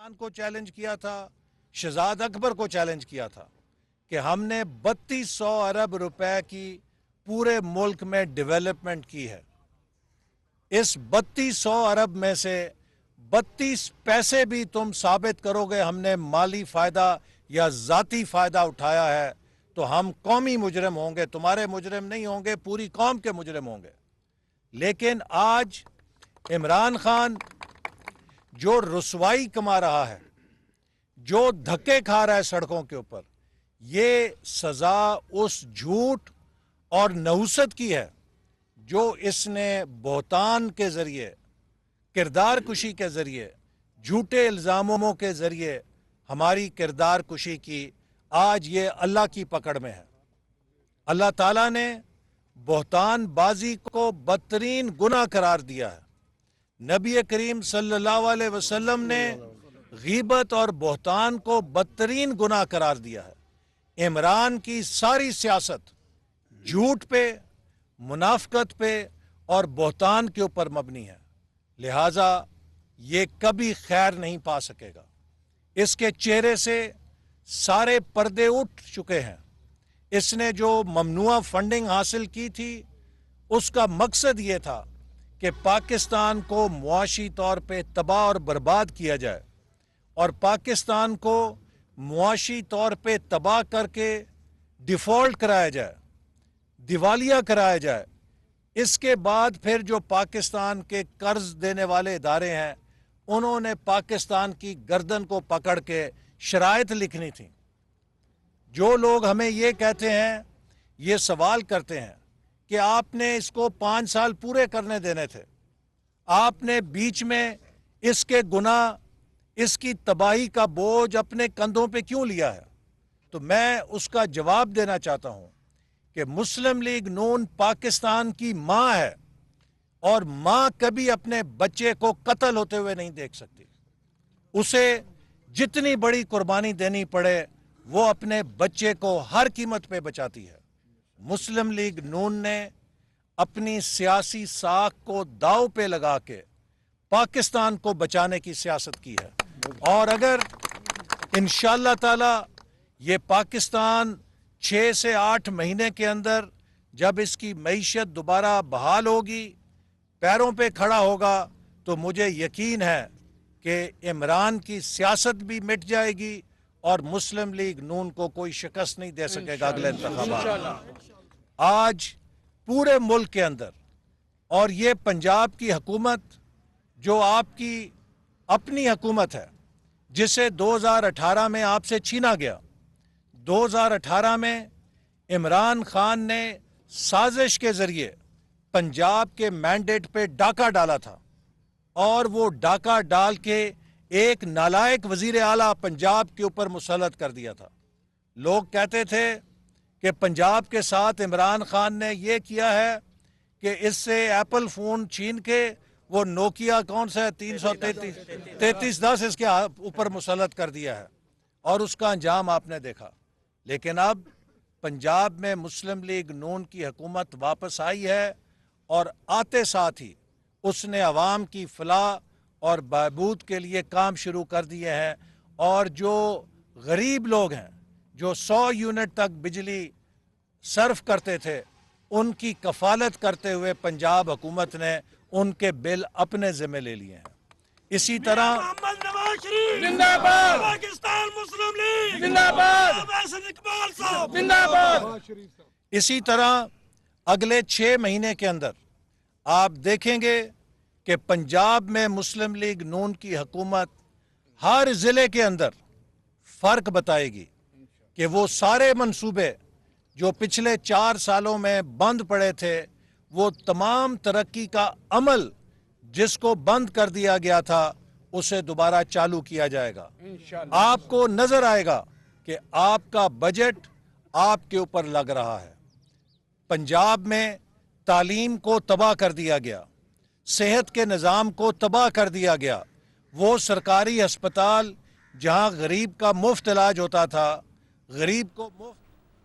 خان کو چیلنج کیا تھا، شہزاد اکبر کو چیلنج کیا تھا کہ ہم نے 3200 ارب روپے کی پورے ملک میں ڈیولپمنٹ کی ہے. اس 3200 ارب میں سے 32 پیسے بھی تم ثابت کرو گے ہم نے مالی فائدہ یا ذاتی فائدہ اٹھایا ہے تو ہم قومی مجرم ہوں گے، تمہارے مجرم نہیں ہوں گے، پوری قوم کے مجرم ہوں گے. لیکن آج عمران خان جو رسوائی کما رہا ہے، جو دھکے کھا رہا ہے سڑکوں کے اوپر، یہ سزا اس جھوٹ اور نحوست کی ہے جو اس نے بہتان کے ذریعے، کردار کشی کے ذریعے، جھوٹے الزاموں کے ذریعے ہماری کردار کشی کی. آج یہ اللہ کی پکڑ میں ہے. اللہ تعالیٰ نے بہتان بازی کو بدترین گناہ قرار دیا ہے. نبی کریم صلی اللہ علیہ وسلم نے غیبت اور بہتان کو بدترین گناہ قرار دیا ہے. عمران کی ساری سیاست جھوٹ پہ، منافقت پہ اور بہتان کے اوپر مبنی ہے، لہٰذا یہ کبھی خیر نہیں پا سکے گا. اس کے چہرے سے سارے پردے اٹھ چکے ہیں. اس نے جو ممنوعہ فنڈنگ حاصل کی تھی اس کا مقصد یہ تھا کہ پاکستان کو معاشی طور پہ تباہ اور برباد کیا جائے، اور پاکستان کو معاشی طور پہ تباہ کر کے ڈیفالٹ کرایا جائے، دیوالیہ کرایا جائے. اس کے بعد پھر جو پاکستان کے قرض دینے والے ادارے ہیں انہوں نے پاکستان کی گردن کو پکڑ کے شرائط لکھنی تھی. جو لوگ ہمیں یہ کہتے ہیں، یہ سوال کرتے ہیں کہ آپ نے اس کو 5 سال پورے کرنے دینے تھے، آپ نے بیچ میں اس کے گناہ، اس کی تباہی کا بوجھ اپنے کندھوں پہ کیوں لیا ہے؟ تو میں اس کا جواب دینا چاہتا ہوں کہ مسلم لیگ نون پاکستان کی ماں ہے، اور ماں کبھی اپنے بچے کو قتل ہوتے ہوئے نہیں دیکھ سکتی. اسے جتنی بڑی قربانی دینی پڑے وہ اپنے بچے کو ہر قیمت پہ بچاتی ہے. مسلم لیگ نون نے اپنی سیاسی ساکھ کو داؤ پہ لگا کے پاکستان کو بچانے کی سیاست کی ہے، اور اگر انشاءاللہ تعالی یہ پاکستان 6 سے 8 مہینے کے اندر جب اس کی معیشت دوبارہ بحال ہوگی، پیروں پہ کھڑا ہوگا، تو مجھے یقین ہے کہ عمران کی سیاست بھی مٹ جائے گی اور مسلم لیگ نون کو کوئی شکست نہیں دے سکے گا اگلے انتخابات. آج پورے ملک کے اندر، اور یہ پنجاب کی حکومت جو آپ کی اپنی حکومت ہے جسے 2018 میں آپ سے چھینا گیا، 2018 میں عمران خان نے سازش کے ذریعے پنجاب کے مینڈیٹ پہ ڈاکہ ڈالا تھا، اور وہ ڈاکہ ڈال کے ایک نالائق وزیر اعلیٰ پنجاب کے اوپر مسلط کر دیا تھا. لوگ کہتے تھے کہ پنجاب کے ساتھ عمران خان نے یہ کیا ہے کہ اس سے ایپل فون چھین کے وہ نوکیا کون سا 3310 اس کے اوپر مسلط کر دیا ہے، اور اس کا انجام آپ نے دیکھا. لیکن اب پنجاب میں مسلم لیگ نون کی حکومت واپس آئی ہے، اور آتے ساتھ ہی اس نے عوام کی فلاح اور بہبود کے لیے کام شروع کر دیے ہیں. اور جو غریب لوگ ہیں جو 100 یونٹ تک بجلی صرف کرتے تھے، ان کی کفالت کرتے ہوئے پنجاب حکومت نے ان کے بل اپنے ذمہ لے لیے ہیں. اسی طرح محمد نواز شریف زندہ باد، پاکستان مسلم لیگ زندہ باد، اسد اقبال صاحب زندہ باد. اسی طرح اگلے 6 مہینے کے اندر آپ دیکھیں گے کہ پنجاب میں مسلم لیگ نون کی حکومت ہر ضلع کے اندر فرق بتائے گی کہ وہ سارے منصوبے جو پچھلے 4 سالوں میں بند پڑے تھے، وہ تمام ترقی کا عمل جس کو بند کر دیا گیا تھا اسے دوبارہ چالو کیا جائے گا. آپ کو نظر آئے گا کہ آپ کا بجٹ آپ کے اوپر لگ رہا ہے. پنجاب میں تعلیم کو تباہ کر دیا گیا، صحت کے نظام کو تباہ کر دیا گیا. وہ سرکاری ہسپتال جہاں غریب کا مفت علاج ہوتا تھا، غریب کو مفت